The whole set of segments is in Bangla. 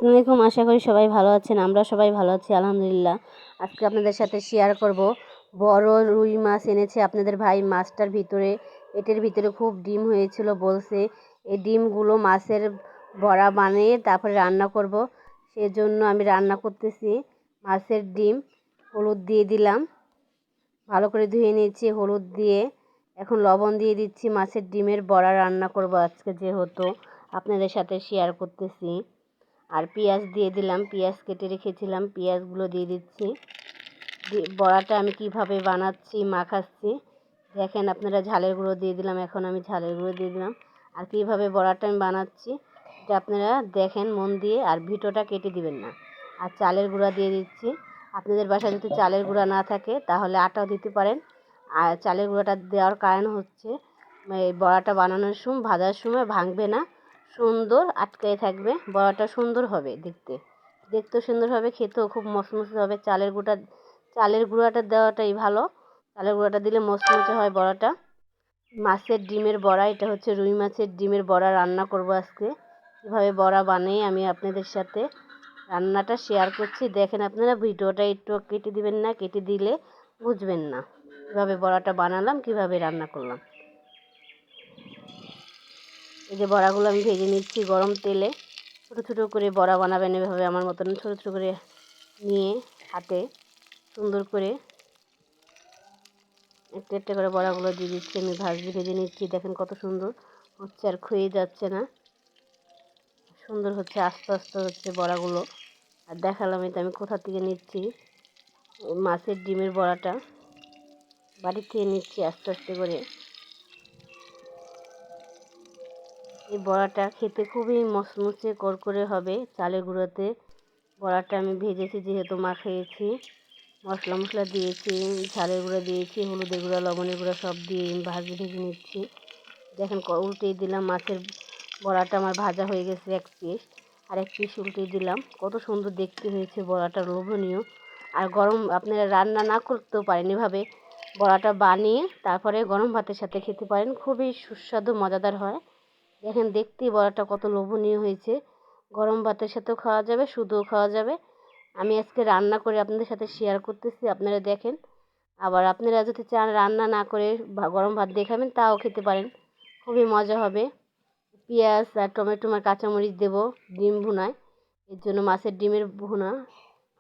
আসসালামু আলাইকুম। আশা করি সবাই ভালো আছেন। আমরা সবাই ভালো আছি আলহামদুলিল্লাহ। আজকে আপনাদের সাথে শেয়ার করব বড় রুই মাছ এনেছে আপনাদের ভাই। মাছটার ভিতরে এটার ভিতরে খুব ডিম হয়েছিল বলছে। এই ডিমগুলো মাছের বড়া বানিয়ে তারপরে রান্না করব। সেজন্য আমি রান্না করতেছি। মাছের ডিম হলুদ দিয়ে দিলাম, ভালো করে ধুয়ে নিয়েছি হলুদ দিয়ে। এখন লবণ দিয়ে দিচ্ছি। মাছের ডিমের বড়া রান্না করব আজকে, যেহেতু আপনাদের সাথে শেয়ার করতেছি। আর পেঁয়াজ দিয়ে দিলাম, পেঁয়াজ কেটে রেখেছিলাম, পেঁয়াজগুলো দিয়ে দিচ্ছি। বড়াটা আমি কিভাবে বানাচ্ছি মাখাচ্ছি দেখেন আপনারা। ঝালের গুঁড়ো দিয়ে দিলাম, এখন আমি ঝালের গুঁড়ো দিয়ে দিলাম। আর কীভাবে বড়াটা আমি বানাচ্ছি এটা আপনারা দেখেন মন দিয়ে, আর ভিডিওটা কেটে দিবেন না। আর চালের গুঁড়া দিয়ে দিচ্ছি। আপনাদের বাসায় যদি চালের গুঁড়া না থাকে তাহলে আটাও দিতে পারেন। আর চালের গুঁড়াটা দেওয়ার কারণ হচ্ছে এই বড়াটা বানানোর সময় ভাজার সময় ভাঙবে না, সুন্দর আটকায় থাকবে। বড়াটা সুন্দর হবে, দেখতেও সুন্দর হবে, খেতেও খুব মচমচে হবে। চালের গুঁড়াটা দেওয়াটাই ভালো। চালের গুঁড়াটা দিলে মচমচে হয় বড়াটা। মাছের ডিমের বড়া, এটা হচ্ছে রুই মাছের ডিমের বড়া রান্না করব আজকে। কীভাবে বড়া বানিয়ে আমি আপনাদের সাথে রান্নাটা শেয়ার করছি দেখেন আপনারা। ভিডিওটা একটু কেটে দিবেন না, কেটে দিলে বুঝবেন না কীভাবে বড়াটা বানালাম, কীভাবে রান্না করলাম। এই যে বড়াগুলো আমি ভেজে নিচ্ছি গরম তেলে। ছোটো ছোটো করে বড়া বানাবেন এভাবে আমার মতন, ছোটো ছোটো করে নিয়ে হাতে সুন্দর করে একটা একটা করে বড়াগুলো দিয়ে দিচ্ছি। আমি ভেজে নিচ্ছি দেখেন কত সুন্দর হচ্ছে, আর ক্ষয়ে যাচ্ছে না, সুন্দর হচ্ছে, আস্তে আস্তে হচ্ছে বড়াগুলো। আর দেখালাম এটা আমি কোথা থেকে নিচ্ছি। মাছের ডিমের বড়াটা বাড়ি থেকে নিচ্ছি আস্তে আস্তে করে। এই বড়াটা খেতে খুবই মচমচে করকরে হবে। চালের গুঁড়োতে বড়াটা আমি ভেজেছি, যেহেতু মাখিয়েছি, মশলা দিয়েছি, ঝালের গুঁড়ো দিয়েছি, হলুদের গুঁড়ো, লবণের গুঁড়ো সব দিয়ে ভেজে নিচ্ছি। দেখেন উল্টেই দিলাম। মাছের বড়াটা আমার ভাজা হয়ে গেছে এক পিস, আর এক পিস উল্টেই দিলাম। কত সুন্দর দেখতে হয়েছে বড়াটা, লোভনীয়। আর গরম আপনারা রান্না না করতেও পারেন, এভাবে বড়াটা বানিয়ে তারপরে গরম ভাতের সাথে খেতে পারেন, খুবই সুস্বাদু মজাদার হয়। দেখেন দেখতেই বড়াটা কত লোভনীয় হয়েছে। গরম ভাতের সাথেও খাওয়া যাবে, শুধুও খাওয়া যাবে। আমি আজকে রান্না করে আপনাদের সাথে শেয়ার করতেছি, আপনারা দেখেন। আবার আপনারা যদি চান রান্না না করে গরম ভাত দিয়ে খাবেন তাও খেতে পারেন, খুবই মজা হবে। পেঁয়াজ আর টমেটো আর কাঁচামরিচ দেবো ডিম ভুনায়, এর জন্য মাছের ডিমের ভুনা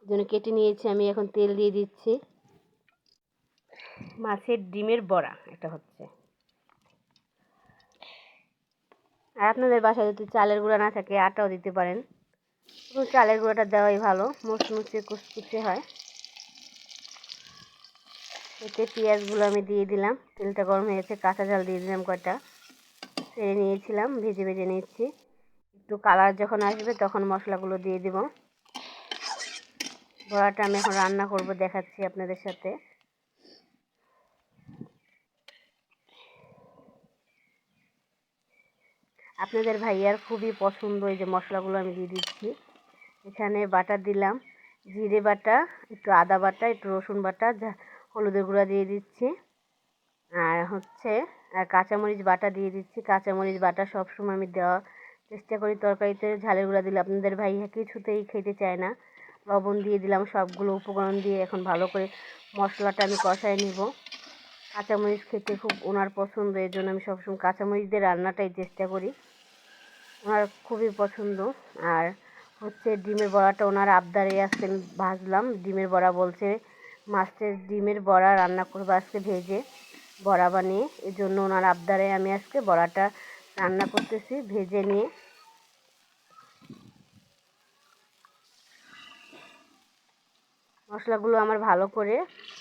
এর জন্য কেটে নিয়েছি আমি। এখন তেল দিয়ে দিচ্ছি। মাছের ডিমের বড়া এটা হচ্ছে। আর আপনাদের বাসায় যদি চালের গুঁড়া না থাকে আটাও দিতে পারেন, কিন্তু চালের গুঁড়াটা দেওয়াই ভালো, মুচমুচে কুচকুচে হয়। এতে পেঁয়াজগুলো আমি দিয়ে দিলাম, তেলটা গরম হয়ে গেছে, কাঁচা ঝাল দিয়ে দিলাম কয়টা, ছেড়ে নিয়েছিলাম, ভেজে নিচ্ছি। একটু কালার যখন আসবে তখন মশলাগুলো দিয়ে দিব। বড়াটা আমি এখন রান্না করব, দেখাচ্ছি আপনাদের সাথে। আপনাদের ভাইয়ার খুবই পছন্দ এই যে মশলাগুলো আমি দিয়ে দিচ্ছি। এখানে বাটা দিলাম, জিরে বাটা, একটু আদা বাটা, একটু রসুন বাটা, হলুদের গুঁড়া দিয়ে দিচ্ছি, আর হচ্ছে কাঁচামরিচ বাটা দিয়ে দিচ্ছি। কাঁচামরিচ বাটা সবসময় আমি দেওয়ার চেষ্টা করি তরকারিতে। ঝালের গুঁড়া দিলে আপনাদের ভাইয়া কিছুতেই খেতে চায় না। লবণ দিয়ে দিলাম, সবগুলো উপকরণ দিয়ে এখন ভালো করে মশলাটা আমি কষায় নিব। কাঁচামরিচ খেতে খুব ওনার পছন্দ, এর জন্য আমি সবসময় কাঁচামরিচ দিয়ে রান্নাটাই চেষ্টা করি, ওনার খুবই পছন্দ। আর হচ্ছে ডিমের বড়াটা ওনার আবদারে আজকে ভাজলাম ডিমের বড়া, বলছে মাছের ডিমের বড়া রান্না করবো আজকে ভেজে বড়া বানিয়ে, এর জন্য ওনার আবদারে আমি আজকে বড়াটা রান্না করতেছি ভেজে নিয়ে। মশলাগুলো আমার ভালো করে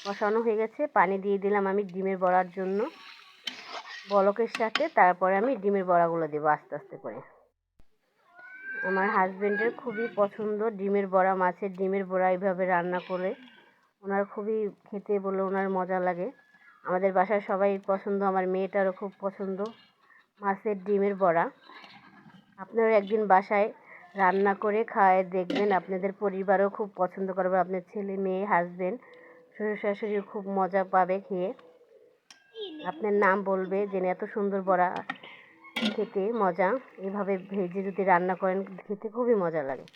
কষানো হয়ে গেছে, পানি দিয়ে দিলাম আমি ডিমের বড়ার জন্য বলকের সাথে। তারপরে আমি ডিমের বড়াগুলো দেবো আস্তে আস্তে করে। আমার হাজব্যান্ডের খুবই পছন্দ ডিমের বড়া, মাছের ডিমের বড়া এইভাবে রান্না করে ওনার খুবই খেতে বলে ওনার মজা লাগে। আমাদের বাসায় সবাই পছন্দ, আমার মেয়েটারও খুব পছন্দ মাছের ডিমের বড়া। আপনারা একদিন বাসায় রান্না করে খাওয়ায় দেখবেন, আপনাদের পরিবারও খুব পছন্দ করবে, আপনার ছেলে মেয়ে হাজব্যান্ড শ্বশুর শাশুড়িও খুব মজা পাবে খেয়ে, আপনার নাম বলবে যে এত সুন্দর বড়া, খেতে মজা। এভাবে ভেজে যদি রান্না করেন খেতে খুবই মজা লাগে।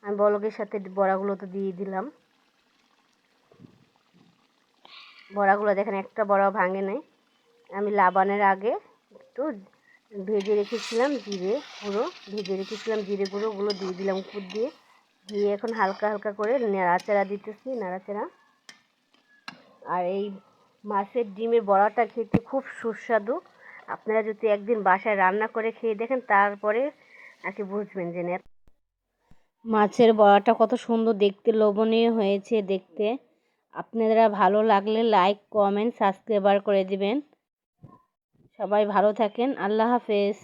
আমি বলকের সাথে বড়াগুলো তো দিয়ে দিলাম। বড়াগুলো দেখেন একটা বড়াও ভাঙে নাই। আমি লাবানের আগে একটু ভেজে রেখেছিলাম জিরে গুঁড়োগুলো দিয়ে দিলাম উপর দিয়ে এখন হালকা হালকা করে নাড়াচাড়া দিতেছি নাড়াচাড়া। আর এই মাছের ডিমের বড়াটা খেতে খুব সুস্বাদু। আপনারা যদি একদিন বাসায় রান্না করে খেয়ে দেখেন তারপরে আর কি বুঝবেন যে মাছের বড়াটা কত সুন্দর দেখতে, লোভনীয় হয়েছে দেখতে। আপনারা ভালো লাগলে লাইক কমেন্ট সাবস্ক্রাইব করে দিবেন। সবাই ভালো থাকেন। আল্লাহ হাফেজ।